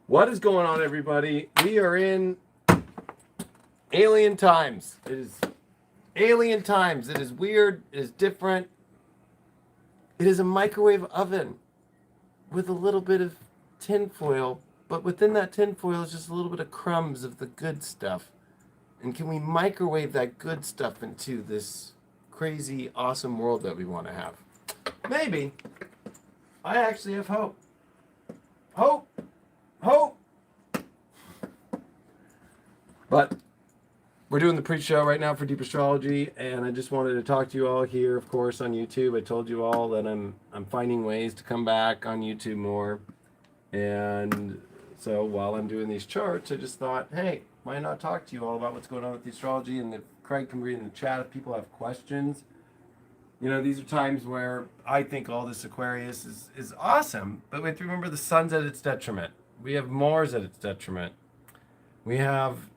What is going on, everybody? We are in alien times. It is alien times. It is weird. It is different. It is a microwave oven with a little bit of tinfoil, but within that tinfoil is just a little bit of crumbs of the good stuff. And can we microwave that good stuff into this crazy, awesome world that we want to have? Maybe. I actually have hope. Hope. Hope. But we're doing the pre-show right now for Deep Astrology, and I just wanted to talk to you all here, of course, on YouTube. I told you all that I'm finding ways to come back on YouTube more. And so while I'm doing these charts, I just thought, hey, why not talk to you all about what's going on with the astrology? And if Craig can read in the chat if people have questions. You know, these are times where I think all this Aquarius is awesome, but we have to remember the sun's at its detriment. We have Mars at its detriment. We have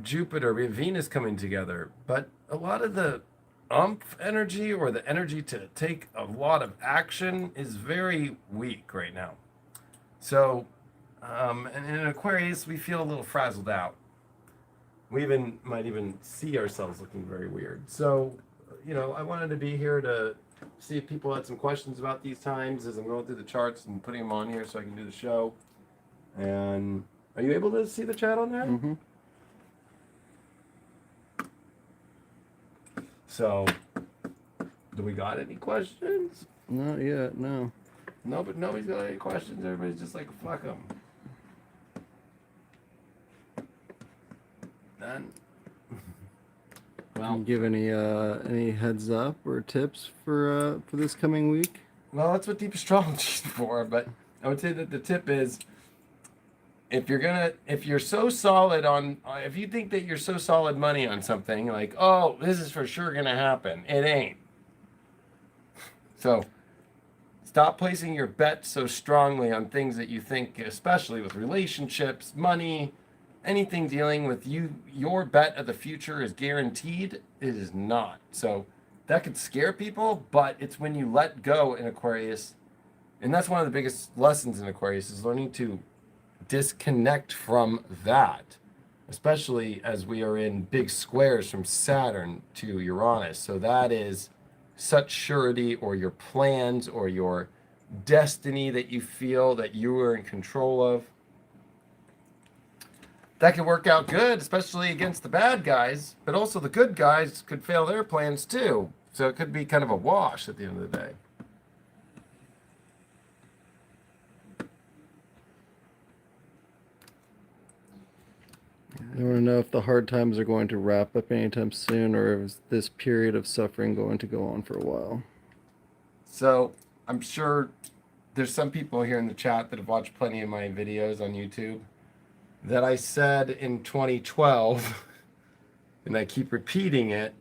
Jupiter, we have Venus coming together, but a lot of the umph energy or the energy to take a lot of action is very weak right now. So, and in Aquarius, we feel a little frazzled out. We might even see ourselves looking very weird. So, you know, I wanted to be here to see if people had some questions about these times as I'm going through the charts and putting them on here so I can do the show. And are you able to see the chat on there? Mm-hmm. So, do we got any questions? Not yet, no. No, but nobody's got any questions. Everybody's just like, fuck them. None. Can you give any heads up or tips for this coming week? Well, that's what Deep Astrology is for, but I would say that the tip is if you're so solid on, if you think that you're so solid money on something, like, oh, this is for sure gonna happen, it ain't. So stop placing your bets so strongly on things that you think, especially with relationships, money, anything dealing with your bet of the future is guaranteed. It is not. So that could scare people, but it's when you let go in Aquarius, and that's one of the biggest lessons in Aquarius is learning to disconnect from that, especially as we are in big squares from Saturn to Uranus. So that is such surety, or your plans or your destiny that you feel that you are in control of. That could work out good, especially against the bad guys, but also the good guys could fail their plans too. So it could be kind of a wash at the end of the day. I want to know if the hard times are going to wrap up anytime soon, or is this period of suffering going to go on for a while? So I'm sure there's some people here in the chat that have watched plenty of my videos on YouTube that I said in 2012, and I keep repeating it,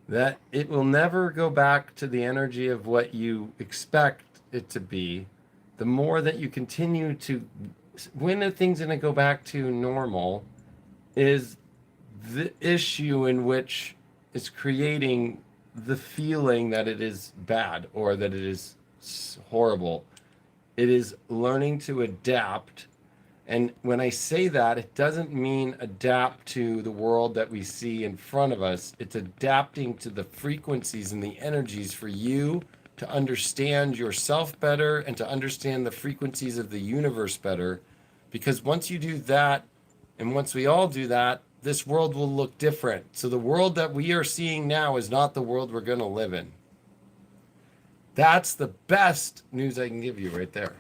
that it will never go back to the energy of what you expect it to be. The more that you continue to, when are things going to go back to normal, is the issue in which is creating the feeling that it is bad or that it is horrible. It is learning to adapt. And when I say that, it doesn't mean adapt to the world that we see in front of us. It's adapting to the frequencies and the energies for you to understand yourself better and to understand the frequencies of the universe better. Because once you do that, and once we all do that, this world will look different. So the world that we are seeing now is not the world we're going to live in. That's the best news I can give you right there.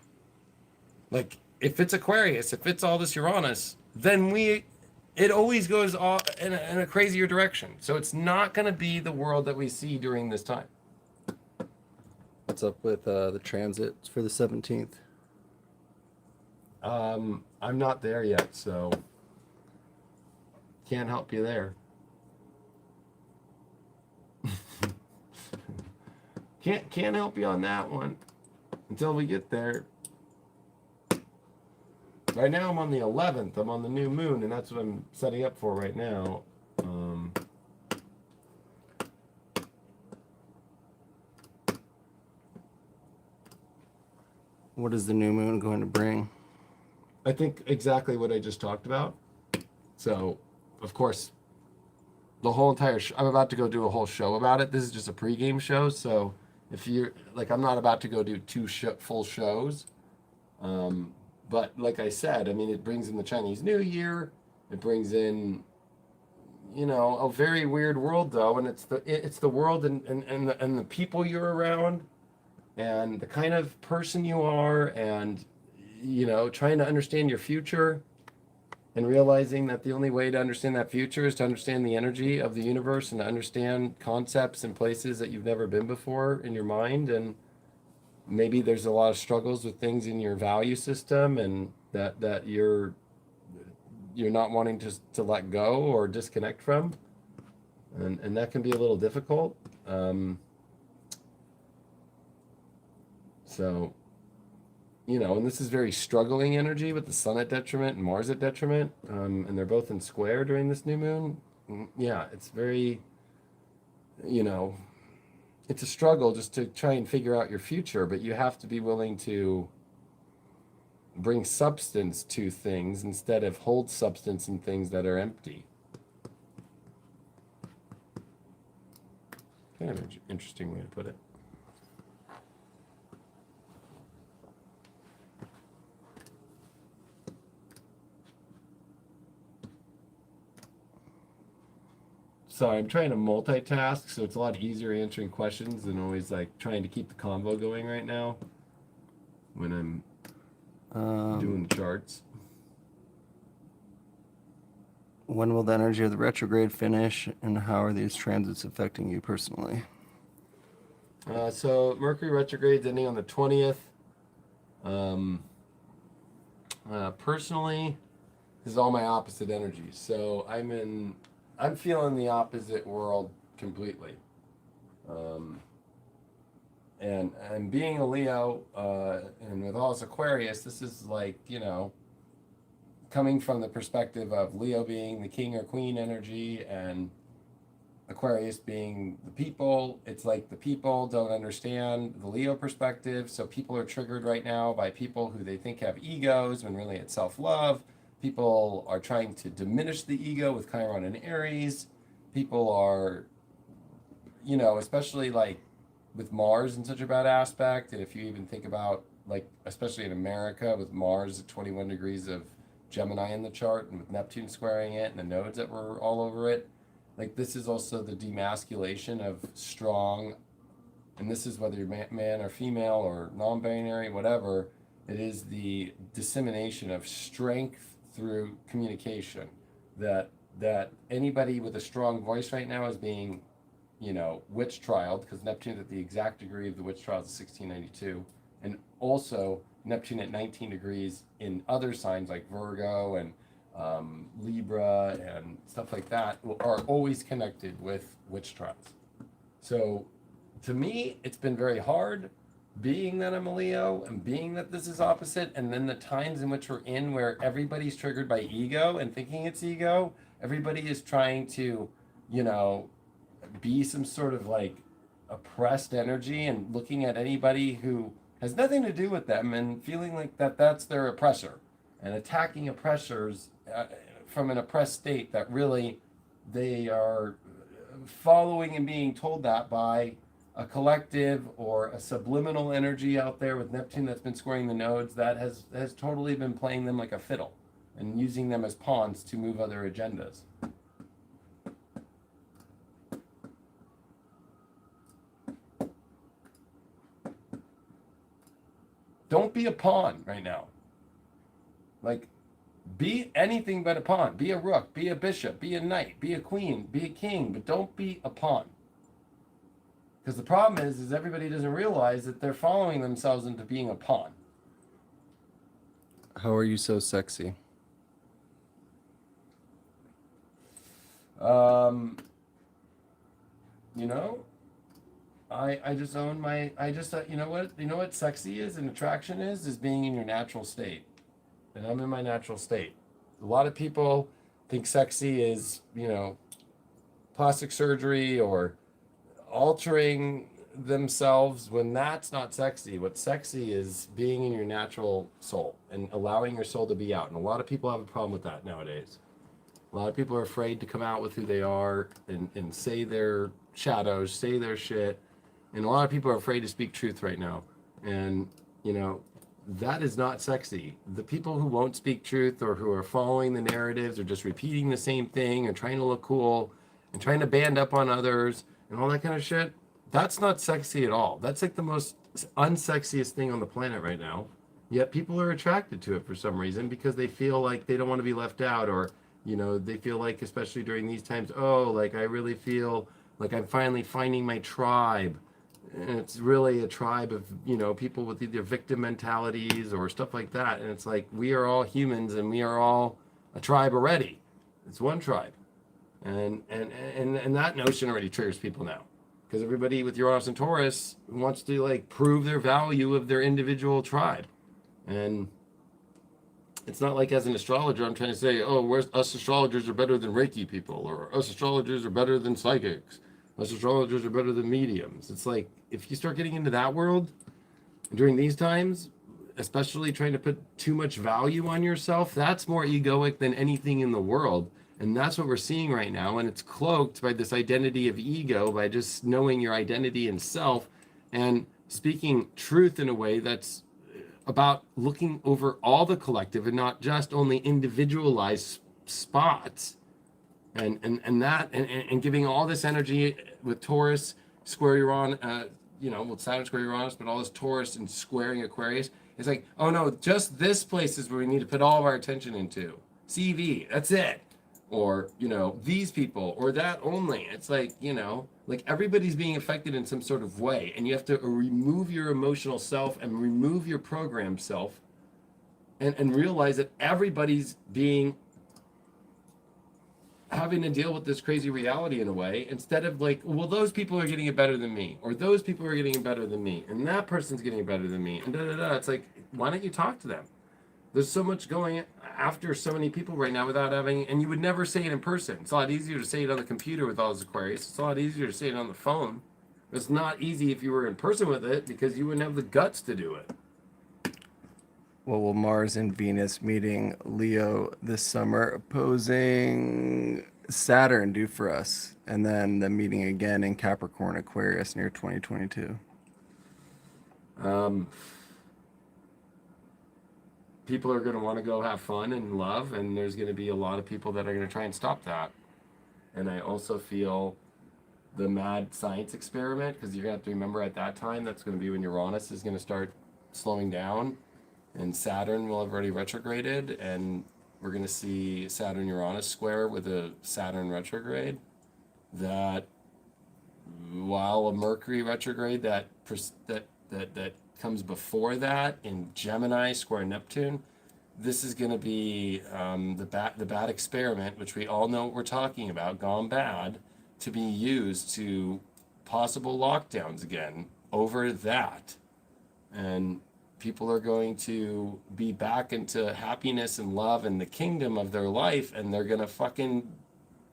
Like, if it's Aquarius, if it's all this Uranus, then it always goes in a crazier direction. So it's not going to be the world that we see during this time. What's up with the transits for the 17th? I'm not there yet, so can't help you there. Can't help you on that one until we get there. Right now I'm on the 11th. I'm on the new moon, and that's what I'm setting up for right now. What is the new moon going to bring? I think exactly what I just talked about. So, of course, the whole entire I'm about to go do a whole show about it. This is just a pregame show, so if you're like, I'm not about to go do two full shows. Um, but like I said, I mean, it brings in the Chinese New Year. It brings in, a very weird world though, and it's the world and the people you're around, and the kind of person you are, and trying to understand your future, and realizing that the only way to understand that future is to understand the energy of the universe and to understand concepts and places that you've never been before in your mind. And maybe there's a lot of struggles with things in your value system, and that you're not wanting to let go or disconnect from, and that can be a little difficult. So and this is very struggling energy with the sun at detriment and Mars at detriment, and they're both in square during this new moon. Yeah, it's very, it's a struggle just to try and figure out your future, but you have to be willing to bring substance to things instead of hold substance in things that are empty. Kind of an interesting way to put it. Sorry, I'm trying to multitask, so it's a lot easier answering questions than always like trying to keep the convo going right now when I'm doing the charts. When will the energy of the retrograde finish, and how are these transits affecting you personally? So Mercury retrograde's ending on the 20th. Personally, this is all my opposite energies. So I'm feeling the opposite world completely. And being a Leo, and with all this Aquarius, this is like, coming from the perspective of Leo being the king or queen energy and Aquarius being the people. It's like the people don't understand the Leo perspective, so people are triggered right now by people who they think have egos when really it's self-love. People are trying to diminish the ego with Chiron and Aries. People are, especially like with Mars in such a bad aspect, and if you even think about, like, especially in America with Mars at 21 degrees of Gemini in the chart, and with Neptune squaring it, and the nodes that were all over it, like, this is also the demasculation of strong, and this is whether you're man or female or non-binary, whatever, it is the dissemination of strength through communication. That anybody with a strong voice right now is being, witch trialed, because Neptune at the exact degree of the witch trial is 1692, and also Neptune at 19 degrees in other signs like Virgo and Libra and stuff like that are always connected with witch trials. So to me, it's been very hard, being that I'm a Leo and being that this is opposite, and then the times in which we're in where everybody's triggered by ego and thinking it's ego. Everybody is trying to, be some sort of like oppressed energy, and looking at anybody who has nothing to do with them and feeling like that's their oppressor, and attacking oppressors from an oppressed state that really they are following and being told that by a collective or a subliminal energy out there with Neptune that's been squaring the nodes that has totally been playing them like a fiddle and using them as pawns to move other agendas. Don't be a pawn right now. Like, be anything but a pawn. Be a rook, be a bishop, be a knight, be a queen, be a king, but don't be a pawn. Because the problem is everybody doesn't realize that they're following themselves into being a pawn. How are you so sexy? I just own my, you know what sexy is and attraction is being in your natural state. And I'm in my natural state. A lot of people think sexy is, plastic surgery or altering themselves when that's not sexy. What's sexy is being in your natural soul and allowing your soul to be out. And a lot of people have a problem with that nowadays. A lot of people are afraid to come out with who they are and say their shadows, say their shit. And a lot of people are afraid to speak truth right now. And, you know, that is not sexy. The people who won't speak truth or who are following the narratives or just repeating the same thing and trying to look cool and trying to band up on others and all that kind of shit, that's not sexy at all. That's like the most unsexiest thing on the planet right now. Yet people are attracted to it for some reason because they feel like they don't want to be left out, or, you know, they feel like, especially during these times, oh, like I really feel like I'm finally finding my tribe. And it's really a tribe of, you know, people with either victim mentalities or stuff like that. And it's like, we are all humans and we are all a tribe already. It's one tribe. And that notion already triggers people now. Because everybody with Uranus and Taurus wants to like prove their value of their individual tribe. And it's not like as an astrologer, I'm trying to say, oh, us astrologers are better than Reiki people, or us astrologers are better than psychics. Us astrologers are better than mediums. It's like, if you start getting into that world during these times, especially trying to put too much value on yourself, that's more egoic than anything in the world. And that's what we're seeing right now. And it's cloaked by this identity of ego, by just knowing your identity and self and speaking truth in a way that's about looking over all the collective and not just only individualized spots. And giving all this energy with Taurus square Uranus, you know, with Saturn square Uranus, but all this Taurus and squaring Aquarius, it's like, oh no, just this place is where we need to put all of our attention into. CV, that's it. Or, you know, these people, or that only. It's like, you know, like everybody's being affected in some sort of way, and you have to remove your emotional self and remove your programmed self and realize that everybody's having to deal with this crazy reality in a way, instead of like, well, those people are getting it better than me, or those people are getting it better than me, and that person's getting it better than me, and da da da. It's like, why don't you talk to them? There's so much going after so many people right now without having, and you would never say it in person. It's a lot easier to say it on the computer with all those Aquarius. It's a lot easier to say it on the phone. It's not easy if you were in person with it because you wouldn't have the guts to do it. What will Mars and Venus meeting Leo this summer opposing Saturn do for us? And then the meeting again in Capricorn Aquarius near 2022. People are going to want to go have fun and love, and there's going to be a lot of people that are going to try and stop that. And I also feel the mad science experiment, because you're going to have to remember at that time, that's going to be when Uranus is going to start slowing down, and Saturn will have already retrograded, and we're going to see Saturn-Uranus square with a Saturn retrograde. That while a Mercury retrograde that comes before that in Gemini square Neptune, this is going to be the bad experiment, which we all know what we're talking about, gone bad, to be used to possible lockdowns again over that. And people are going to be back into happiness and love and the kingdom of their life, and they're going to fucking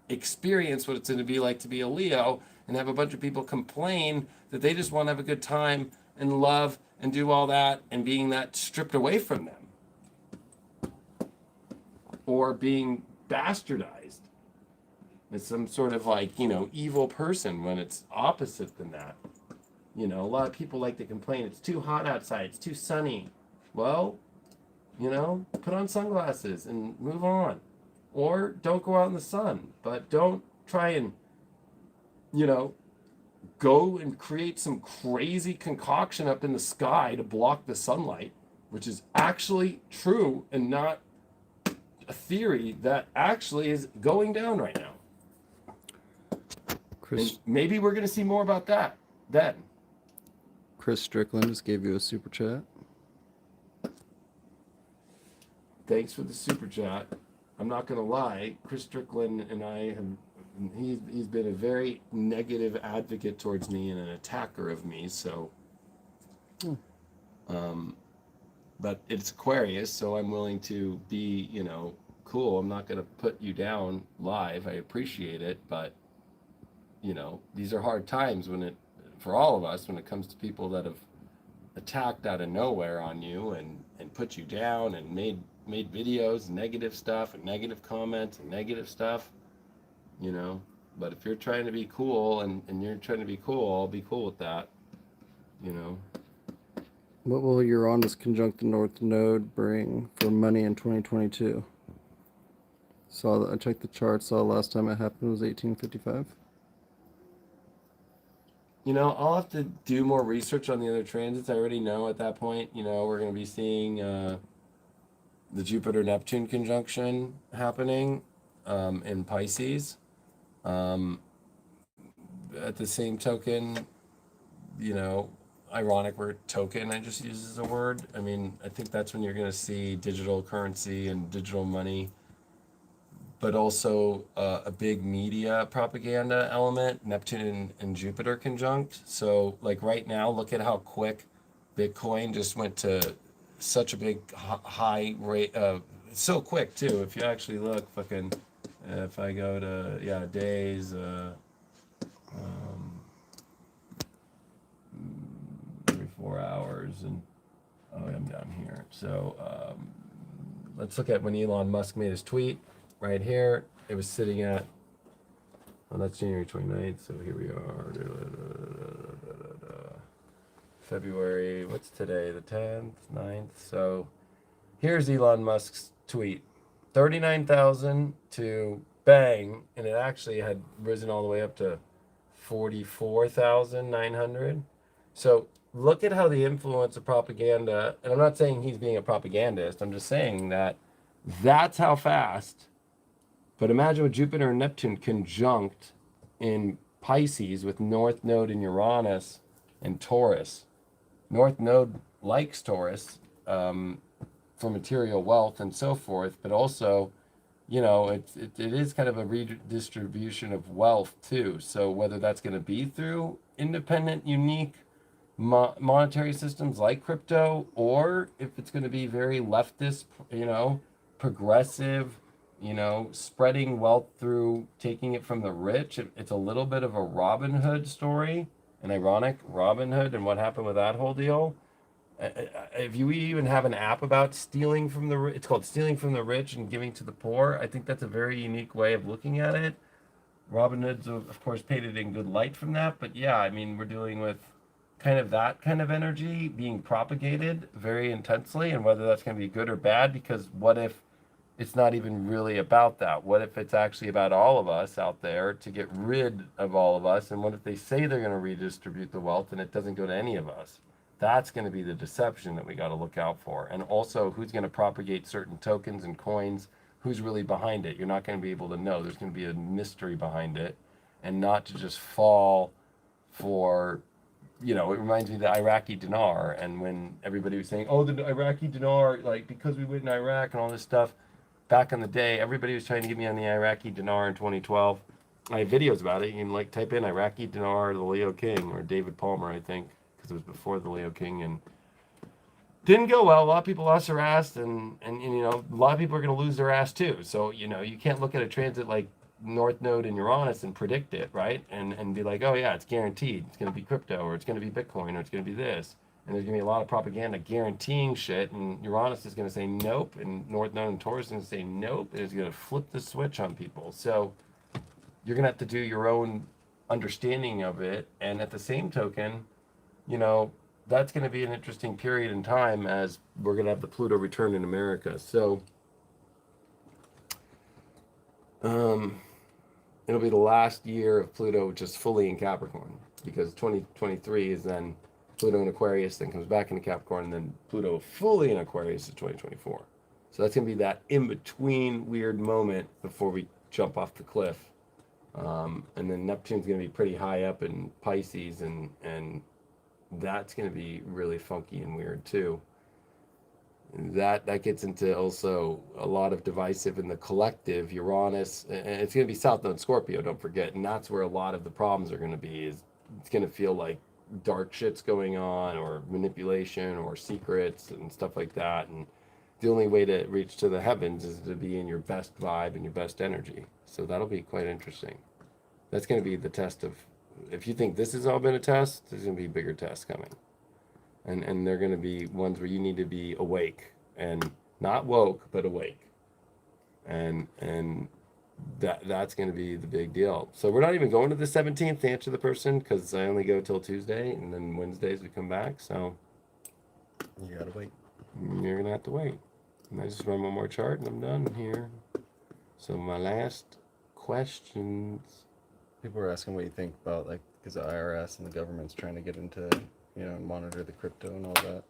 experience what it's going to be like to be a Leo and have a bunch of people complain that they just want to have a good time and love and do all that, and being that stripped away from them or being bastardized as some sort of like, you know, evil person, when it's opposite than that. You know, a lot of people like to complain, it's too hot outside, it's too sunny. Well, you know, put on sunglasses and move on. Or don't go out in the sun, but don't try and, you know, go and create some crazy concoction up in the sky to block the sunlight, which is actually true and not a theory that actually is going down right now. And maybe we're going to see more about that then. Chris Strickland just gave you a super chat. Thanks for the super chat. I'm not going to lie, Chris Strickland and I have, he's been a very negative advocate towards me and an attacker of me, so but it's Aquarius, so I'm willing to be, you know, cool. I'm not going to put you down live. I appreciate it, but you know, these are hard times when it for all of us when it comes to people that have attacked out of nowhere on you and put you down and made videos, negative stuff and negative comments and negative stuff, you know. But if you're trying to be cool and you're trying to be cool, I'll be cool with that, you know. What will Uranus conjunct the North Node bring for money in 2022? I checked the chart, saw last time it happened was 1855. You know, I'll have to do more research on the other transits. I already know at that point, you know, we're going to be seeing the Jupiter-Neptune conjunction happening in Pisces. At the same token, you know, ironic word token I just use as a word. I mean, I think that's when you're going to see digital currency and digital money, but also a big media propaganda element, Neptune and Jupiter conjunct. So like right now, look at how quick Bitcoin just went to such a big high rate. So quick too. If you actually look, fucking, if I go to, days, every 4 hours, and I'm down here. So let's look at when Elon Musk made his tweet. Right here, it was sitting at, that's January 29th, so here we are. February, what's today? The 10th, 9th. So here's Elon Musk's tweet. 39,000 to bang, and it actually had risen all the way up to 44,900. So look at how the influence of propaganda, and I'm not saying he's being a propagandist, I'm just saying that that's how fast. But imagine with Jupiter and Neptune conjunct in Pisces with North Node in Uranus and Taurus. North Node likes Taurus for material wealth and so forth, but also, you know, it is kind of a redistribution of wealth too. So whether that's going to be through independent, unique monetary systems like crypto, or if it's going to be very leftist, you know, progressive, you know, spreading wealth through taking it from the rich. It's a little bit of a Robin Hood story, an ironic Robin Hood and what happened with that whole deal. If you even have an app about stealing from the rich, it's called Stealing from the Rich and Giving to the Poor. I think that's a very unique way of looking at it. Robin Hood's, of course, painted in good light from that. But yeah, I mean, we're dealing with kind of that kind of energy being propagated very intensely, and whether that's going to be good or bad, because what if it's not even really about that? What if it's actually about all of us out there to get rid of all of us? And what if they say they're going to redistribute the wealth and it doesn't go to any of us? That's going to be the deception that we got to look out for. And also, who's going to propagate certain tokens and coins? Who's really behind it? You're not going to be able to know. There's going to be a mystery behind it, and not to just fall for, you know, it reminds me of the Iraqi dinar. And when everybody was saying, oh, the Iraqi dinar, like because we went in Iraq and all this stuff, back in the day, everybody was trying to get me on the Iraqi dinar in 2012. I have videos about it. You can like type in Iraqi dinar, the Leo King, or David Palmer, I think, because it was before the Leo King, and didn't go well. A lot of people lost their ass, and you know, a lot of people are going to lose their ass too. So, you know, you can't look at a transit like North Node in Uranus and predict it, right? And be like, oh yeah, it's guaranteed. It's going to be crypto, or it's going to be Bitcoin, or it's going to be this. And there's going to be a lot of propaganda guaranteeing shit, and Uranus is going to say nope, and North Node and Taurus is going to say nope, and it's going to flip the switch on people. So you're going to have to do your own understanding of it. And at the same token, you know, that's going to be an interesting period in time as we're going to have the Pluto return in America. So it'll be the last year of Pluto just fully in Capricorn, because 2023 is then Pluto in Aquarius, then comes back into Capricorn, and then Pluto fully in Aquarius is 2024. So that's going to be that in-between weird moment before we jump off the cliff. And then Neptune's going to be pretty high up in Pisces, and that's going to be really funky and weird too. That gets into also a lot of divisive in the collective Uranus, and it's going to be South Node Scorpio, don't forget, and that's where a lot of the problems are going to be. Is it's going to feel like dark shit's going on, or manipulation, or secrets and stuff like that. And the only way to reach to the heavens is to be in your best vibe and your best energy. So that'll be quite interesting. That's going to be the test of if you think this has all been a test, there's going to be bigger tests coming. And they're going to be ones where you need to be awake and not woke, but awake. And that's going to be the big deal. So we're not even going to the 17th to answer the person because I only go till Tuesday, and then Wednesdays we come back. So You gotta wait. you're going to have to wait. And I just run one more chart and I'm done here. So my last questions. People were asking what you think about, like, because the IRS and the government's trying to get into, you know, monitor the crypto and all that.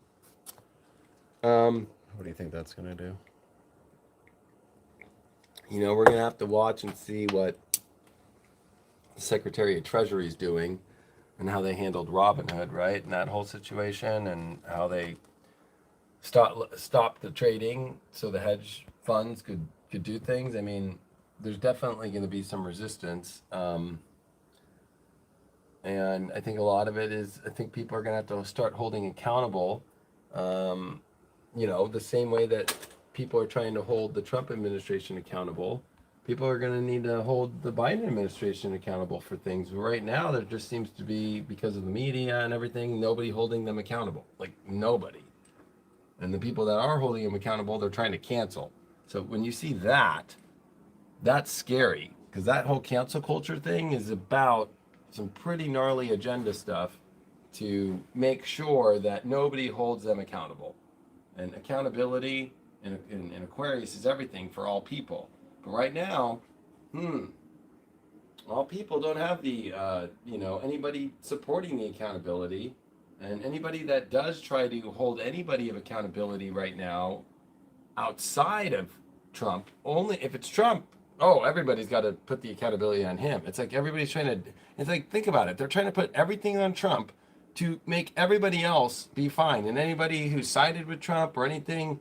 What do you think that's gonna do? You know, we're going to have to watch and see what the Secretary of Treasury is doing and how they handled Robinhood, right? And that whole situation, and how they stopped the trading so the hedge funds could do things. I mean, there's definitely going to be some resistance. And I think a lot of it is, I think people are going to have to start holding accountable, you know, the same way that people are trying to hold the Trump administration accountable. People are going to need to hold the Biden administration accountable for things. But right now, there just seems to be, because of the media and everything, nobody holding them accountable. Like, nobody. And the people that are holding them accountable, they're trying to cancel. So when you see that, that's scary. Because that whole cancel culture thing is about some pretty gnarly agenda stuff to make sure that nobody holds them accountable. And accountability in Aquarius is everything for all people. But right now, all people don't have the, you know, anybody supporting the accountability. And anybody that does try to hold anybody of accountability right now outside of Trump, only if it's Trump, oh, everybody's got to put the accountability on him. It's like everybody's trying to, it's like, think about it. They're trying to put everything on Trump to make everybody else be fine. And anybody who sided with Trump or anything,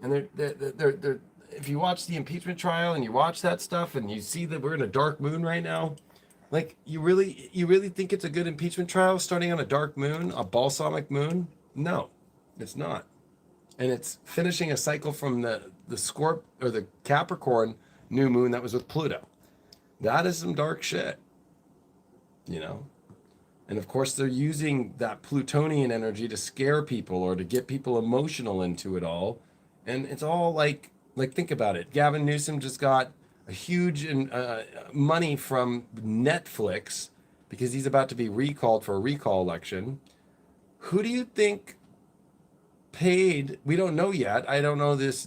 and they're if you watch the impeachment trial and you watch that stuff and you see that we're in a dark moon right now, like, you really think it's a good impeachment trial starting on a dark moon, a balsamic moon? No, it's not. And it's finishing a cycle from the or the Capricorn new moon that was with Pluto. That is some dark shit, you know? And of course, they're using that Plutonian energy to scare people or to get people emotional into it all. And it's all like think about it. Gavin Newsom just got a huge money from Netflix because he's about to be recalled for a recall election. Who do you think paid? We don't know yet. I don't know this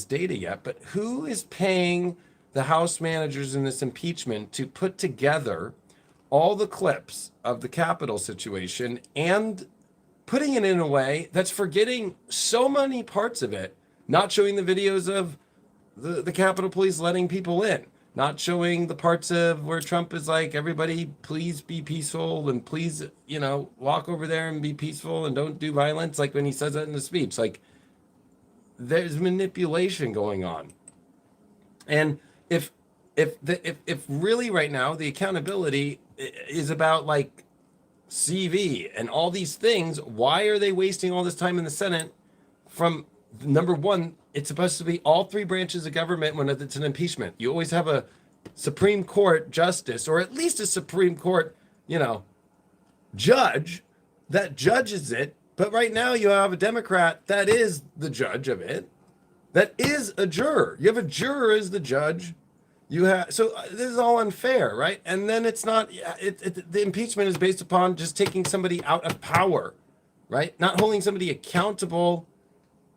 data yet, but who is paying the House managers in this impeachment to put together all the clips of the Capitol situation and putting it in a way that's forgetting so many parts of it, not showing the videos of the Capitol Police letting people in, not showing the parts of where Trump is like, everybody, please be peaceful and please, you know, walk over there and be peaceful and don't do violence. Like when he says that in the speech, like there's manipulation going on. And if really right now the accountability is about like CV and all these things, why are they wasting all this time in the Senate? From number one, it's supposed to be all three branches of government when it's an impeachment. You always have a Supreme Court justice, or at least a Supreme Court, you know, judge that judges it. But right now you have a Democrat that is the judge of it. That is a juror. You have a juror as the judge. You have, so this is all unfair, right? And then it's not, the impeachment is based upon just taking somebody out of power, right? Not holding somebody accountable,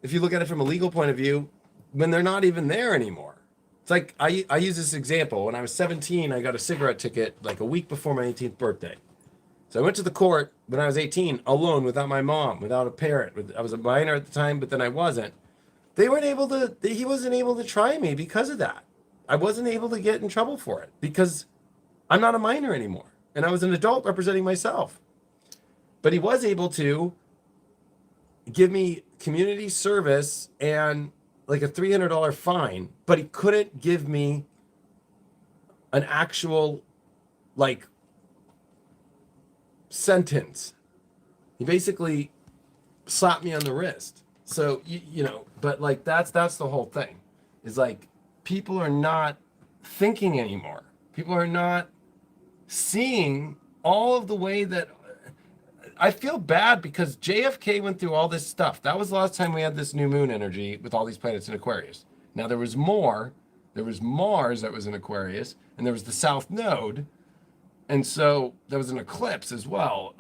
if you look at it from a legal point of view, when they're not even there anymore. It's like, I use this example. When I was 17, I got a cigarette ticket like a week before my 18th birthday. So I went to the court when I was 18, alone, without my mom, without a parent. I was a minor at the time, but then I wasn't. He wasn't able to try me because of that. I wasn't able to get in trouble for it because I'm not a minor anymore. And I was an adult representing myself. But he was able to give me community service and like a $300 fine, but he couldn't give me an actual like sentence. He basically slapped me on the wrist. So, you know, but like that's the whole thing, is like people are not thinking anymore. People are not seeing all of the way that I feel bad because JFK went through all this stuff. That was the last time we had this new moon energy with all these planets in Aquarius. Now there was more. There was Mars that was in Aquarius, and there was the South Node, and so there was an eclipse as well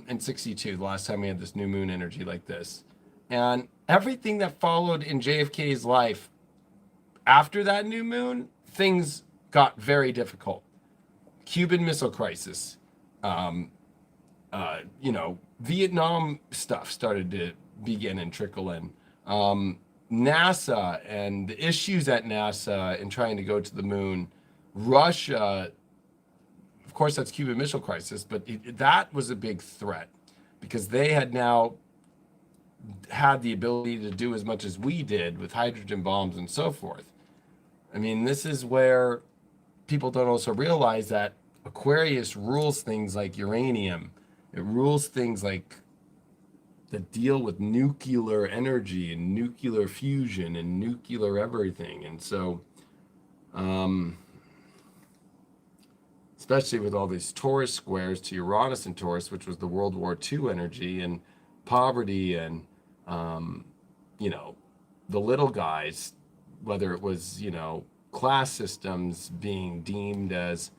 in 62, the last time we had this new moon energy like this. And everything that followed in JFK's life after that new moon, things got very difficult. Cuban Missile Crisis, Vietnam stuff started to begin and trickle in. NASA and the issues at NASA in trying to go to the moon. Russia, of course, that's Cuban Missile Crisis, but that was a big threat because they had now had the ability to do as much as we did with hydrogen bombs and so forth. I mean, this is where people don't also realize that Aquarius rules things like uranium. It rules things like that deal with nuclear energy and nuclear fusion and nuclear everything. And so, especially with all these Taurus squares to Uranus and Taurus, which was the World War II energy and poverty and, the little guys, whether it was, class systems being deemed as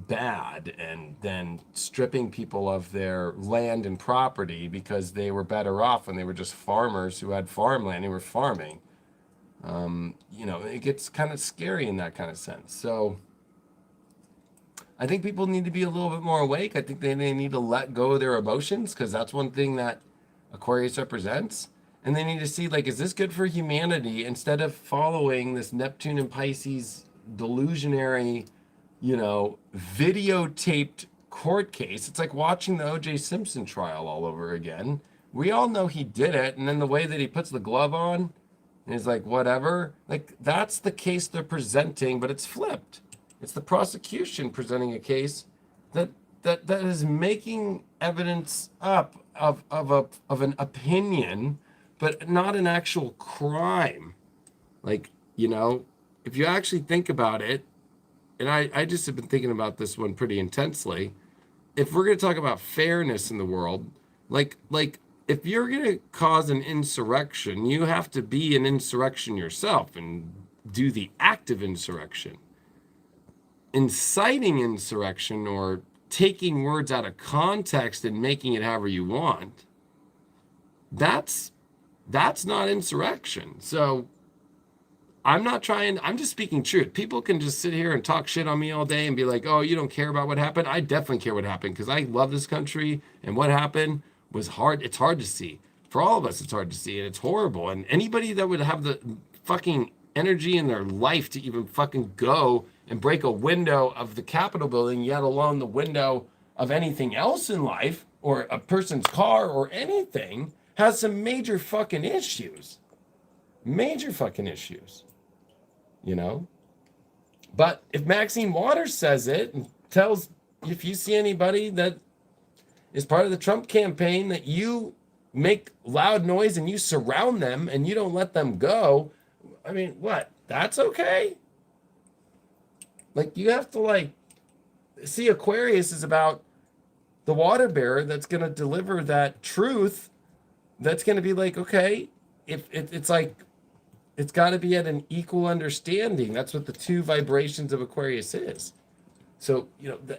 bad and then stripping people of their land and property because they were better off when they were just farmers who had farmland and were farming. It gets kind of scary in that kind of sense. So I think people need to be a little bit more awake. I think they need to let go of their emotions because that's one thing that Aquarius represents. And they need to see, like, is this good for humanity instead of following this Neptune and Pisces delusionary, videotaped court case. It's like watching the O.J. Simpson trial all over again. We all know he did it, and then the way that he puts the glove on, and he's like, whatever. Like, that's the case they're presenting, but it's flipped. It's the prosecution presenting a case that is making evidence up of an opinion, but not an actual crime. Like, if you actually think about it, and I just have been thinking about this one pretty intensely. If we're going to talk about fairness in the world, like if you're going to cause an insurrection, you have to be an insurrection yourself and do the act of insurrection. Inciting insurrection or taking words out of context and making it however you want, that's not insurrection. So I'm just speaking truth. People can just sit here and talk shit on me all day and be like, oh, you don't care about what happened. I definitely care what happened because I love this country and what happened was hard. It's hard to see. For all of us, it's hard to see and it's horrible. And anybody that would have the fucking energy in their life to even fucking go and break a window of the Capitol building, yet alone the window of anything else in life or a person's car or anything, has some major fucking issues. Major fucking issues. But if Maxine Waters says it and tells, if you see anybody that is part of the Trump campaign, that you make loud noise and you surround them and you don't let them go, I mean, what? That's okay? Like, you have to, see, Aquarius is about the water bearer that's going to deliver that truth that's going to be like, okay, if it's like, it's got to be at an equal understanding. That's what the two vibrations of Aquarius is. So,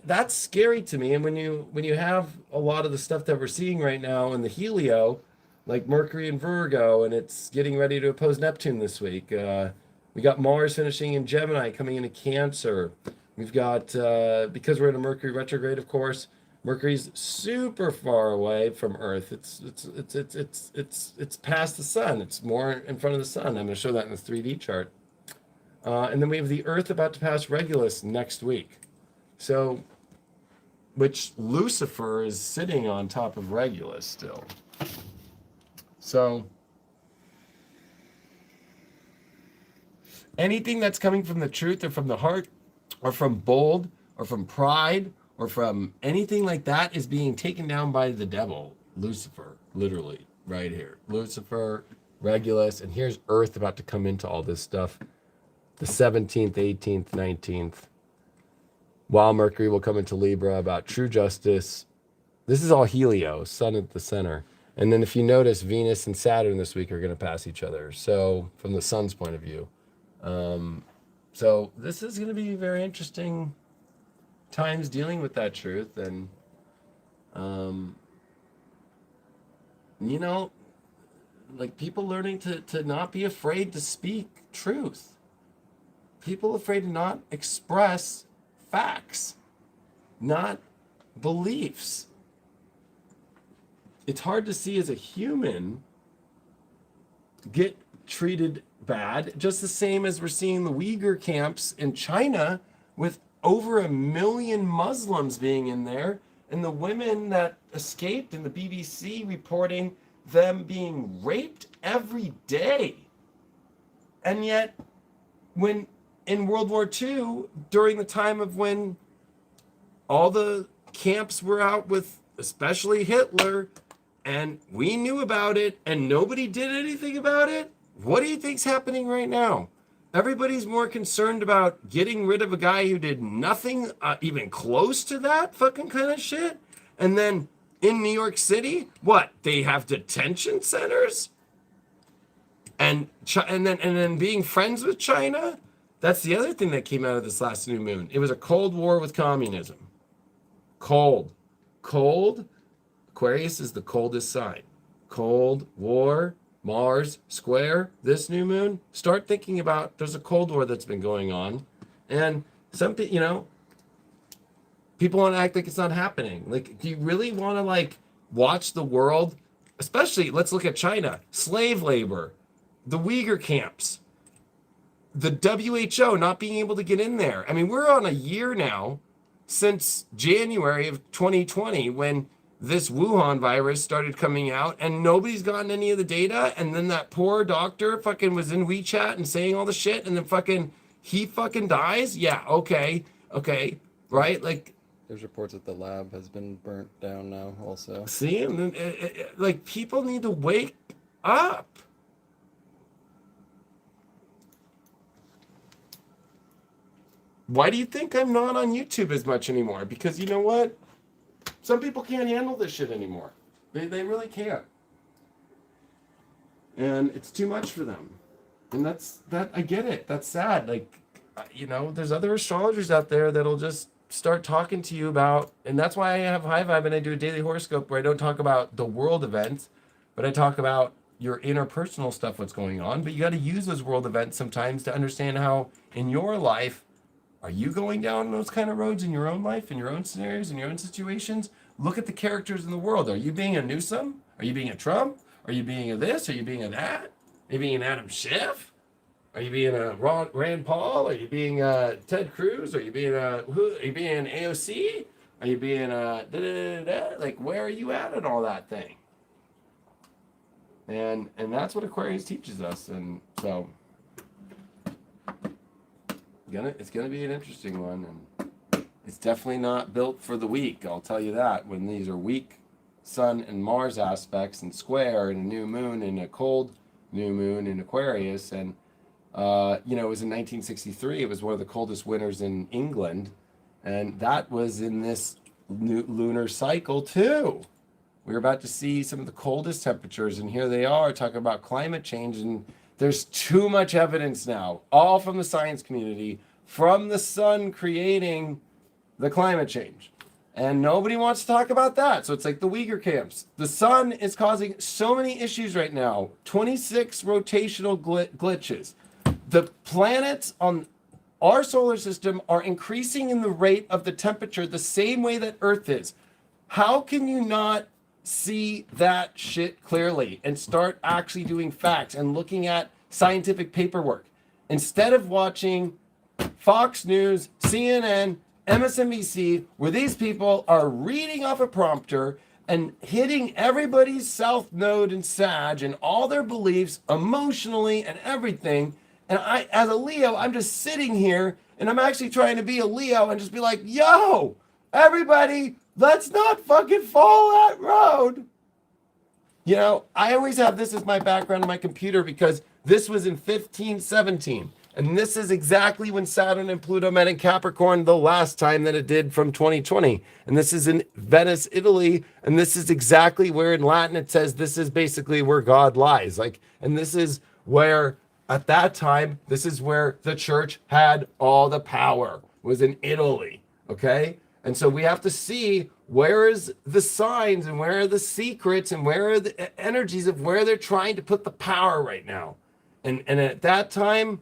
that's scary to me. And when you have a lot of the stuff that we're seeing right now in the helio, like Mercury and Virgo, and it's getting ready to oppose Neptune this week. We got Mars finishing in Gemini, coming into Cancer. We've got, because we're in a Mercury retrograde, of course, Mercury's super far away from Earth. It's past the sun. It's more in front of the sun. I'm going to show that in the 3D chart. And then we have the Earth about to pass Regulus next week. So, which Lucifer is sitting on top of Regulus still. So, anything that's coming from the truth or from the heart or from bold or from pride or from anything like that is being taken down by the devil, Lucifer, literally, right here. Lucifer, Regulus, and here's Earth about to come into all this stuff. The 17th, 18th, 19th. while Mercury will come into Libra about true justice. This is all Helio, Sun at the center. And then if you notice, Venus and Saturn this week are going to pass each other. So from the Sun's point of view. So this is going to be very interesting times dealing with that truth. And, you know, like people learning to not be afraid to speak truth. People afraid to not express facts, not beliefs. It's hard to see as a human get treated bad, just the same as we're seeing the Uyghur camps in China with over 1 million Muslims being in there, and the women that escaped in the BBC reporting them being raped every day. And yet, when in World War II, during the time of when all the camps were out with especially Hitler, and we knew about it and nobody did anything about it, what do you think's happening right now? Everybody's more concerned about getting rid of a guy who did nothing even close to that fucking kind of shit. And then in New York City, what? They have detention centers? And then being friends with China? That's the other thing that came out of this last new moon. It was a cold war with communism. Cold. Aquarius is the coldest sign. Cold war, Mars square, this new moon. Start thinking about there's a cold war that's been going on. And some people, you know, people want to act like it's not happening. Like, do you really want to like watch the world? Especially, let's look at China. Slave labor, the Uyghur camps, the WHO not being able to get in there. I mean, we're on a year now since January of 2020 when this Wuhan virus started coming out and nobody's gotten any of the data. And then that poor doctor fucking was in WeChat and saying all the shit and then he fucking dies. Yeah. Okay. Right. Like, there's reports that the lab has been burnt down now also. See, like people need to wake up. Why do you think I'm not on YouTube as much anymore? Because you know what? Some people can't handle this shit anymore. They really can't. And it's too much for them. And I get it. That's sad. Like, you know, there's other astrologers out there that'll just start talking to you about, and that's why I have High Vibe and I do a daily horoscope where I don't talk about the world events, but I talk about your interpersonal stuff, what's going on. But you got to use those world events sometimes to understand how in your life, are you going down those kind of roads in your own life, in your own scenarios, in your own situations? Look at the characters in the world. Are you being a Newsom? Are you being a Trump? Are you being a this? Are you being a that? Are you being an Adam Schiff? Are you being a Rand Paul? Are you being Ted Cruz? Are you being Are you being AOC? Are you being like where are you at in all that thing? And that's what Aquarius teaches us, and so it's gonna be an interesting one, and it's definitely not built for the weak. I'll tell you that. When these are weak Sun and Mars aspects and square and a new moon and a cold new moon in Aquarius, and you know, it was in 1963. It was one of the coldest winters in England, and that was in this new lunar cycle too. We're about to see some of the coldest temperatures, and here they are talking about climate change, and there's too much evidence now, all from the science community, from the sun creating the climate change. And nobody wants to talk about that. So it's like the Uyghur camps. The sun is causing so many issues right now. 26 rotational glitches. The planets on our solar system are increasing in the rate of the temperature the same way that Earth is. How can you not see that shit clearly and start actually doing facts and looking at scientific paperwork instead of watching Fox News, CNN, MSNBC, where these people are reading off a prompter and hitting everybody's south node and Sag and all their beliefs emotionally and everything. And I, as a Leo, I'm just sitting here and I'm actually trying to be a Leo and just be like, yo, everybody, let's not fucking fall that road. You know, I always have this as my background on my computer because this was in 1517. And this is exactly when Saturn and Pluto met in Capricorn the last time that it did from 2020. And this is in Venice, Italy. And this is exactly where in Latin it says this is basically where God lies. Like, and this is where at that time, this is where the church had all the power, was in Italy. Okay. And so we have to see where is the signs and where are the secrets and where are the energies of where they're trying to put the power right now. And at that time,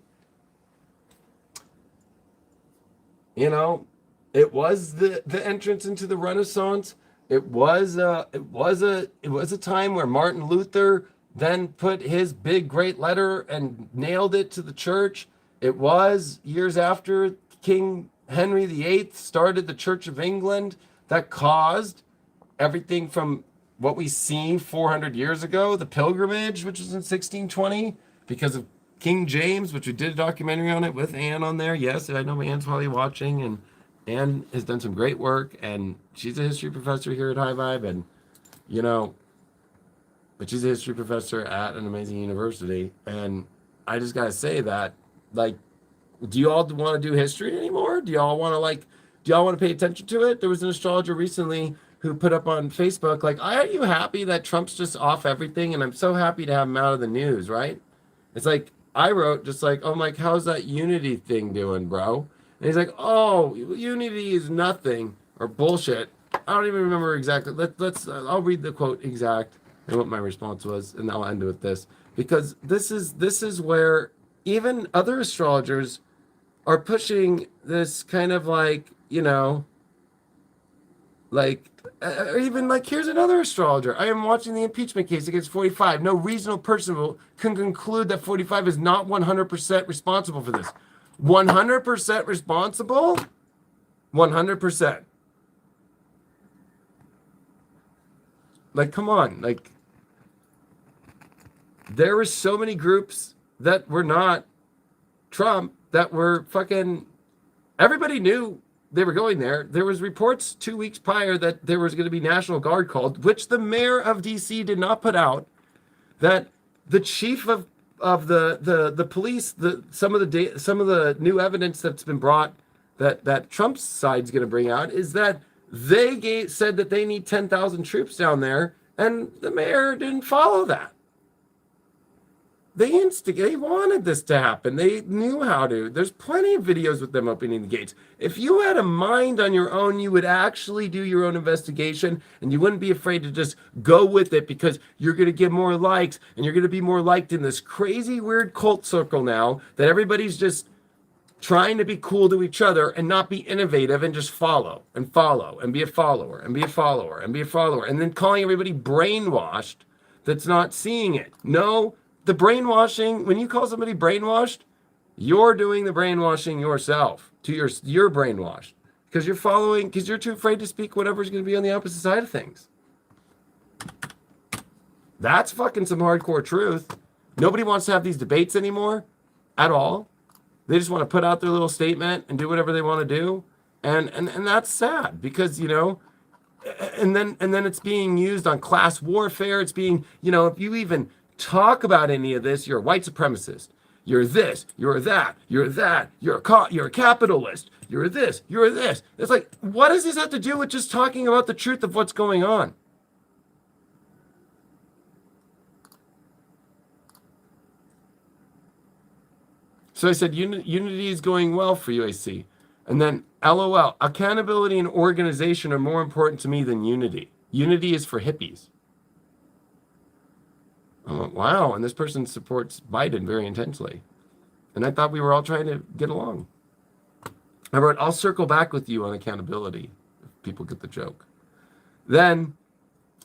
you know, it was the entrance into the Renaissance. It was a time where Martin Luther then put his big great letter and nailed it to the church. It was years after King Henry VIII started the Church of England that caused everything from what we see 400 years ago, the pilgrimage, which was in 1620, because of King James, which we did a documentary on it with Anne on there. Yes, I know Anne's probably watching, and Anne has done some great work, and she's a history professor here at High Vibe, and, you know, but she's a history professor at an amazing university, and I just gotta say that, like, do you all want to do history anymore? Do y'all want to pay attention to it? There was an astrologer recently who put up on Facebook, like, are you happy that Trump's just off everything? And I'm so happy to have him out of the news, right? It's like, I wrote just like, oh, like, how's that unity thing doing, bro? And he's like, oh, unity is nothing or bullshit. I don't even remember exactly. I'll read the quote exact and what my response was, and I'll end with this. Because this is where even other astrologers are pushing this kind of like, you know, like, or even like, here's another astrologer. I am watching the impeachment case against 45. No reasonable person can conclude that 45 is not 100% responsible for this. 100% responsible? 100%. Like, come on. Like, there were so many groups that were not Trump that were fucking, everybody knew they were going there. There was reports 2 weeks prior that there was going to be National Guard called, which the mayor of DC did not put out, that the chief of the police, some of the new evidence that's been brought that Trump's side's going to bring out is that they said that they need 10,000 troops down there, and the mayor didn't follow that. They wanted this to happen. They knew how to. There's plenty of videos with them opening the gates. If you had a mind on your own, you would actually do your own investigation, and you wouldn't be afraid to just go with it because you're going to get more likes, and you're going to be more liked in this crazy, weird cult circle now that everybody's just trying to be cool to each other and not be innovative and just follow and be a follower and be a follower and be a follower, and then calling everybody brainwashed that's not seeing it. No. The brainwashing, when you call somebody brainwashed, you're doing the brainwashing yourself to you're brainwashed because you're too afraid to speak whatever's going to be on the opposite side of things. That's fucking some hardcore truth. Nobody wants to have these debates anymore at all. They just want to put out their little statement and do whatever they want to do. And that's sad because, you know, and then it's being used on class warfare. It's being, you know, if you even talk about any of this, you're a white supremacist. You're this, you're that, you're that, you're a capitalist, you're this, you're this. It's like, what does this have to do with just talking about the truth of what's going on? So I said, unity is going well for you, I see. And then, LOL, accountability and organization are more important to me than unity. Unity is for hippies. Wow, and this person supports Biden very intensely. And I thought we were all trying to get along. I wrote, I'll circle back with you on accountability, if people get the joke. Then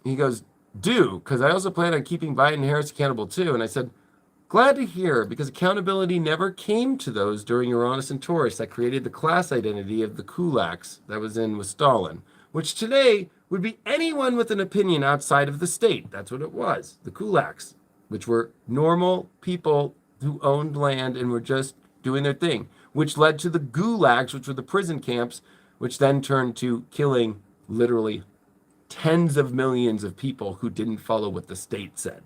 he goes, because I also plan on keeping Biden and Harris accountable too. And I said, glad to hear, because accountability never came to those during Uranus and Taurus that created the class identity of the kulaks that was in with Stalin, which today would be anyone with an opinion outside of the state. That's what it was. The kulaks, which were normal people who owned land and were just doing their thing, which led to the gulags, which were the prison camps, which then turned to killing literally tens of millions of people who didn't follow what the state said.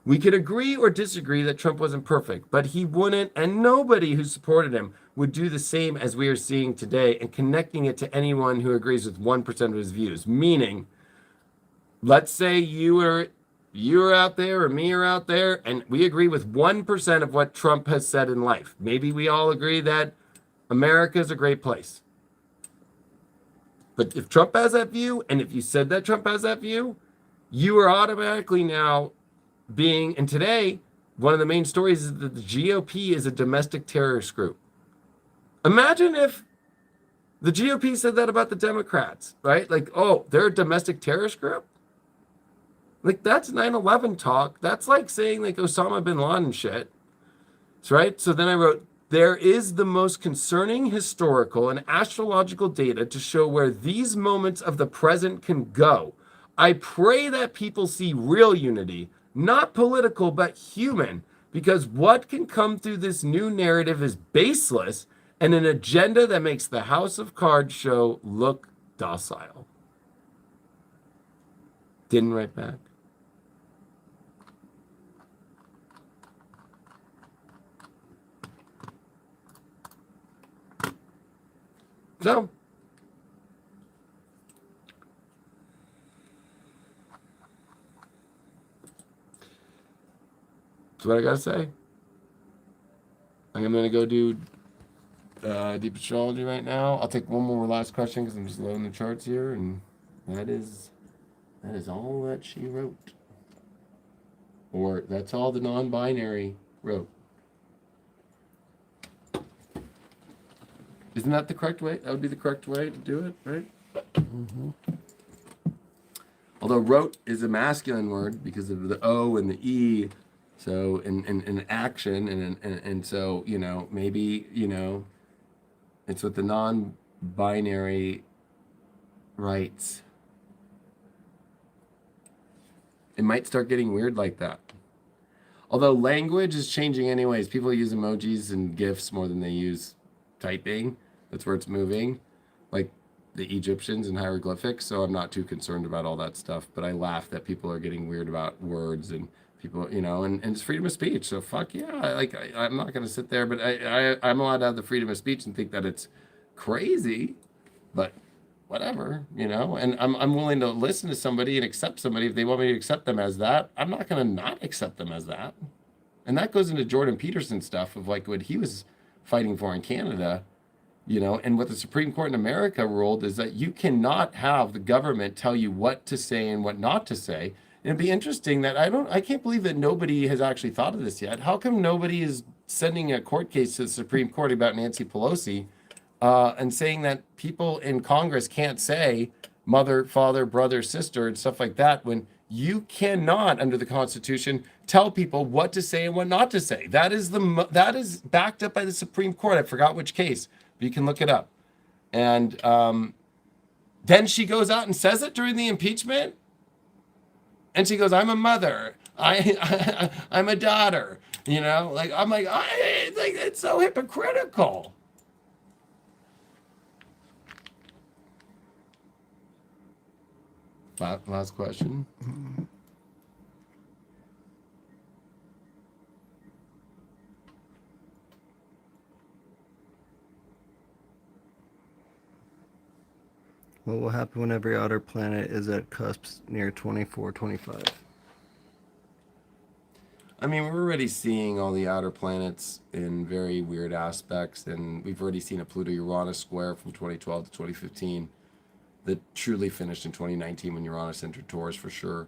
We could agree or disagree that Trump wasn't perfect, but he wouldn't, and nobody who supported him would do the same as we are seeing today and connecting it to anyone who agrees with 1% of his views. Meaning, let's say you're out there or me are out there and we agree with 1% of what Trump has said in life. Maybe we all agree that America is a great place. But if Trump has that view, and if you said that Trump has that view, you are automatically now and today, one of the main stories is that the GOP is a domestic terrorist group. Imagine if the GOP said that about the Democrats, right? Like, oh, they're a domestic terrorist group? Like, that's 9/11 talk. That's like saying, like, Osama bin Laden shit. That's right? So then I wrote, there is the most concerning historical and astrological data to show where these moments of the present can go. I pray that people see real unity, not political, but human, because what can come through this new narrative is baseless and an agenda that makes the House of Cards show look docile. Didn't write back. So, that's what I gotta say. I'm gonna go do deep astrology right now. I'll take one more last question because I'm just loading the charts here, and that is all that she wrote, or that's all the non-binary wrote. Isn't that the correct way? That would be the correct way to do it, right? Mm-hmm. Although wrote is a masculine word because of the O and the E, so in action, and so, you know, maybe, you know, it's what the non-binary writes. It might start getting weird like that. Although language is changing anyways. People use emojis and GIFs more than they use typing. That's where it's moving, like the Egyptians and hieroglyphics. So I'm not too concerned about all that stuff. But I laugh that people are getting weird about words and people, you know, and it's freedom of speech. So fuck yeah. Like I'm not going to sit there, but I'm allowed to have the freedom of speech and think that it's crazy, but whatever, you know, and I'm willing to listen to somebody and accept somebody if they want me to accept them as that. I'm not going to not accept them as that. And that goes into Jordan Peterson stuff of like what he was fighting for in Canada, you know, and what the Supreme Court in America ruled is that you cannot have the government tell you what to say and what not to say. And it'd be interesting that I can't believe that nobody has actually thought of this yet. How come nobody is sending a court case to the Supreme Court about Nancy Pelosi and saying that people in Congress can't say mother, father, brother, sister, and stuff like that when you cannot, under the Constitution, tell people what to say and what not to say. That is backed up by the Supreme Court. I forgot which case, but you can look it up. And then she goes out and says it during the impeachment. And she goes, "I'm a mother. I'm a daughter." You know, like I'm like, it's so hypocritical. Last question. What will happen when every outer planet is at cusps near 24-25? I mean, we're already seeing all the outer planets in very weird aspects, and we've already seen a Pluto-Uranus square from 2012 to 2015 that truly finished in 2019 when Uranus entered Taurus for sure.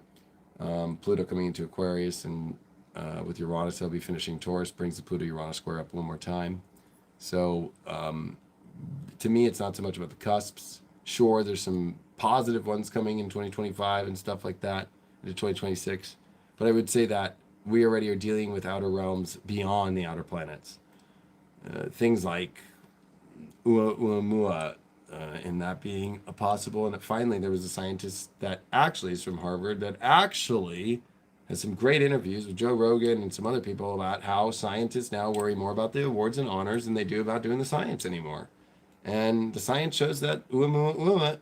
Pluto coming into Aquarius, and with Uranus, they'll be finishing Taurus, brings the Pluto-Uranus square up one more time. So to me, it's not so much about the cusps. Sure, there's some positive ones coming in 2025 and stuff like that into 2026. But I would say that we already are dealing with outer realms beyond the outer planets. Things like Oumuamua, and that being a possible. And finally, there was a scientist that actually is from Harvard that actually has some great interviews with Joe Rogan and some other people about how scientists now worry more about the awards and honors than they do about doing the science anymore. And the science shows that Oumuamua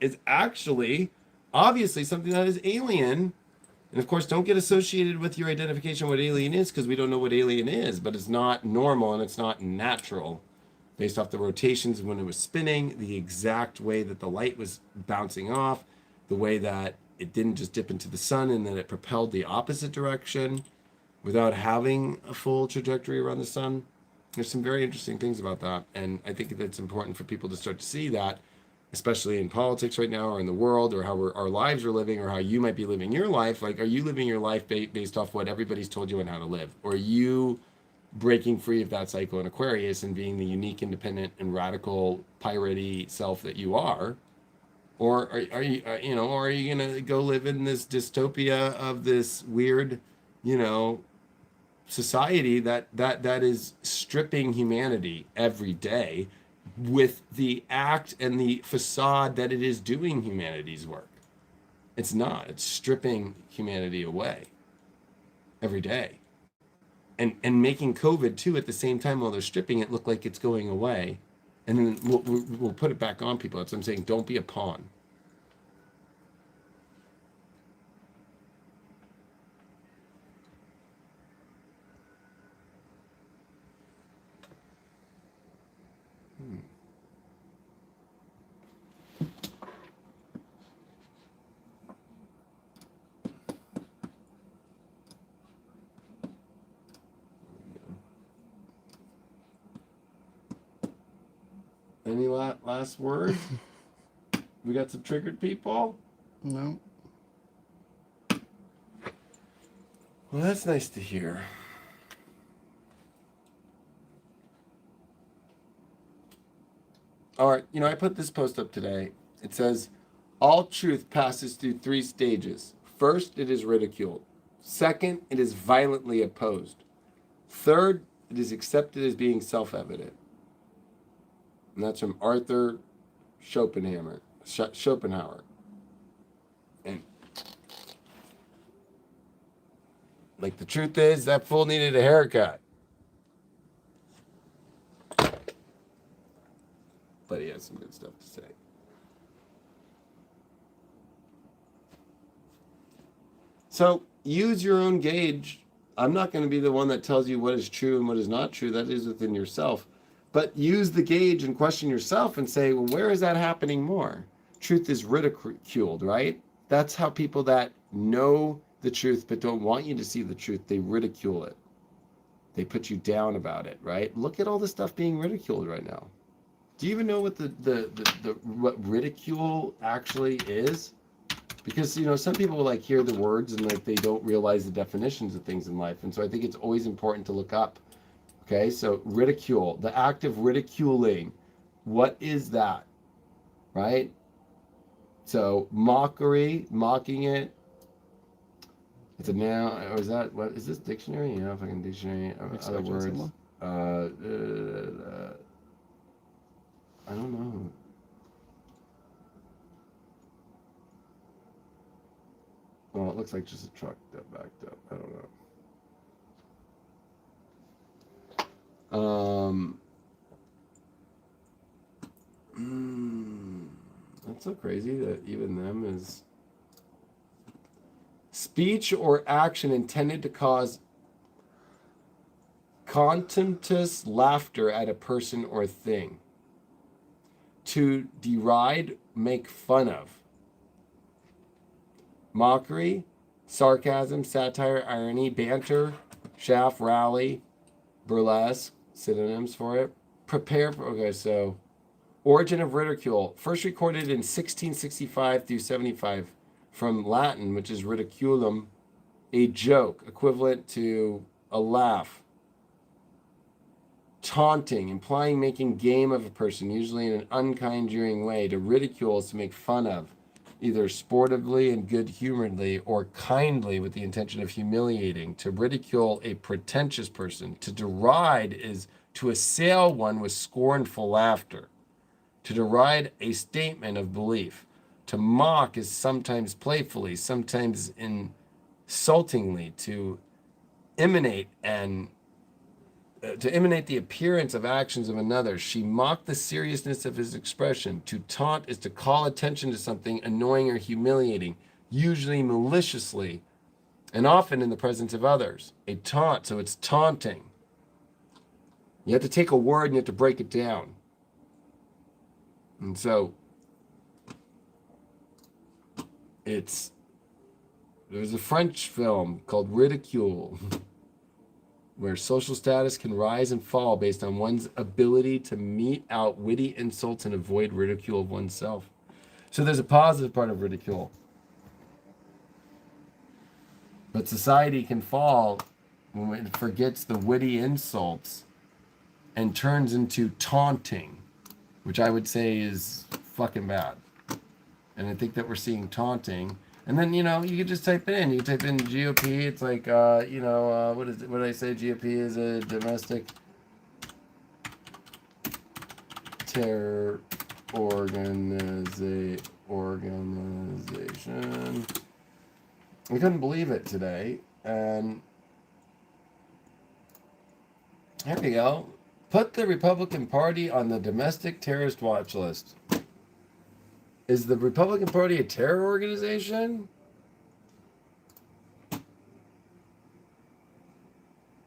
is actually obviously something that is alien And of course, don't get associated with your identification what alien is, because we don't know what alien is, but it's not normal and it's not natural based off the rotations when it was spinning, the exact way that the light was bouncing off, the way that it didn't just dip into the sun and then it propelled the opposite direction without having a full trajectory around the sun. There's some very interesting things about that. And I think that's important for people to start to see that, especially in politics right now or in the world, or how our lives are living, or how you might be living your life. Like, are you living your life based off what everybody's told you on how to live? Or are you breaking free of that cycle in Aquarius and being the unique, independent, and radical piratey self that you are? Or are you, or are you gonna go live in this dystopia of this weird, society that is stripping humanity every day with the act and the facade that it is doing humanity's work? It's not. It's stripping humanity away every day. And making COVID too at the same time while they're stripping it look like it's going away, and then we'll put it back on people. That's what I'm saying. Don't be a pawn. Any last words? We got some triggered people? No. Well, that's nice to hear. All right, I put this post up today. It says, all truth passes through 3 stages. First, it is ridiculed. Second, it is violently opposed. Third, it is accepted as being self-evident. And that's from Arthur Schopenhauer. And like, the truth is, that fool needed a haircut. But he has some good stuff to say. So use your own gauge. I'm not going to be the one that tells you what is true and what is not true. That is within yourself. But use the gauge and question yourself and say, well, where is that happening more? Truth is ridiculed, right? That's how people that know the truth but don't want you to see the truth, they ridicule it. They put you down about it, right? Look at all the stuff being ridiculed right now. Do you even know what what ridicule actually is? Because some people like hear the words and like they don't realize the definitions of things in life, and so I think it's always important to look up. Okay, so ridicule, the act of ridiculing, what is that, right? So mockery, mocking it. It's a noun, or is that what is this dictionary? Fucking dictionary. Other words. I don't know. Well, it looks like just a truck that backed up. I don't know. That's so crazy that even them is speech or action intended to cause contemptuous laughter at a person or thing. To deride, make fun of. Mockery, sarcasm, satire, irony, banter, chaff, rally, burlesque, synonyms for it. Prepare for, okay, so origin of ridicule, first recorded in 1665 through 75 from Latin, which is ridiculum, a joke, equivalent to a laugh. Taunting, implying making game of a person, usually in an unkind, jeering way. To ridicule is to make fun of, either sportively and good-humoredly or kindly with the intention of humiliating. To ridicule a pretentious person. To deride is to assail one with scornful laughter. To deride a statement of belief. To mock is sometimes playfully, sometimes insultingly. To imitate the appearance of actions of another. She mocked the seriousness of his expression. To taunt is to call attention to something annoying or humiliating, usually maliciously and often in the presence of others. A taunt, so it's taunting. You have to take a word and you have to break it down. And so there's a French film called Ridicule, where social status can rise and fall based on one's ability to mete out witty insults and avoid ridicule of oneself. So there's a positive part of ridicule. But society can fall when it forgets the witty insults and turns into taunting, which I would say is fucking bad. And I think that we're seeing taunting. And then, you can just type it in. You type in GOP. It's like, what is it? What did I say? GOP is a domestic terror organization. I couldn't believe it today. And here we go. Put the Republican Party on the domestic terrorist watch list. Is the Republican Party a terror organization?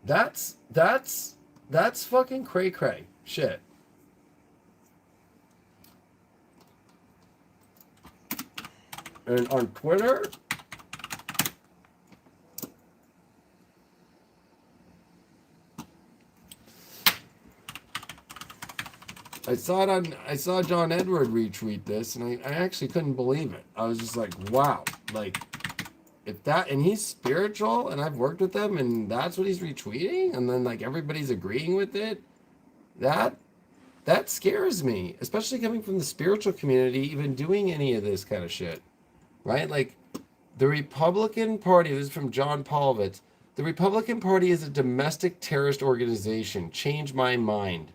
That's fucking cray-cray shit. And on Twitter, I saw John Edward retweet this, and I actually couldn't believe it. I was just like, wow, like, if that, and he's spiritual, and I've worked with him, and that's what he's retweeting, and then like everybody's agreeing with it, that scares me, especially coming from the spiritual community, even doing any of this kind of shit, right? Like, the Republican Party, this is from John Polovitz, the Republican Party is a domestic terrorist organization. Change my mind.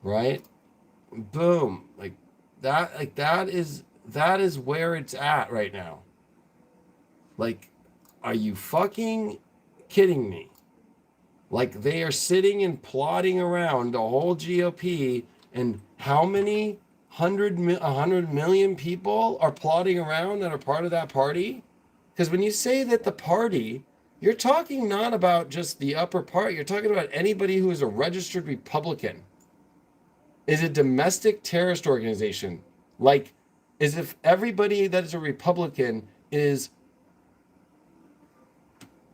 Right? Boom. That is where it's at right now. Like, are you fucking kidding me? Like, they are sitting and plotting around the whole GOP, and how many 100 million people are plotting around that are part of that party? Because when you say that the party, you're talking not about just the upper part, you're talking about anybody who is a registered Republican. Is a domestic terrorist organization. Like, as if everybody that is a Republican is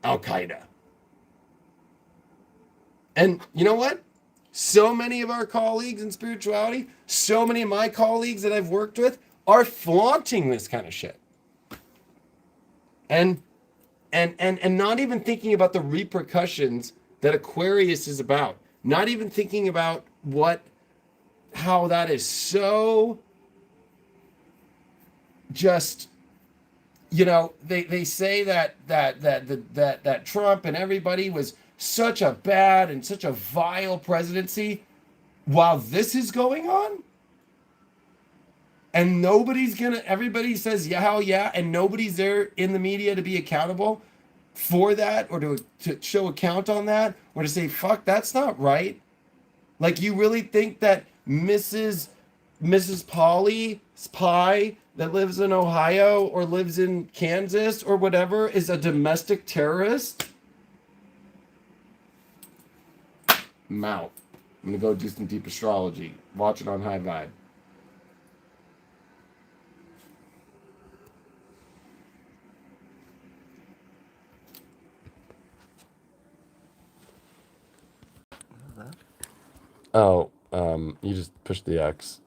Al-Qaeda. And you know what? So many of our colleagues in spirituality, so many of my colleagues that I've worked with are flaunting this kind of shit. And not even thinking about the repercussions that Aquarius is about. Not even thinking about how that is so just, they say that Trump and everybody was such a bad and such a vile presidency while this is going on, and everybody says yeah, hell yeah, and nobody's there in the media to be accountable for that, or to show account on that, or to say fuck, that's not right. Like, you really think that Mrs. Polly Pie that lives in Ohio or lives in Kansas or whatever is a domestic terrorist? I'm out. I'm going to go do some deep astrology. Watch it on High Vibe. Oh, you just push the X.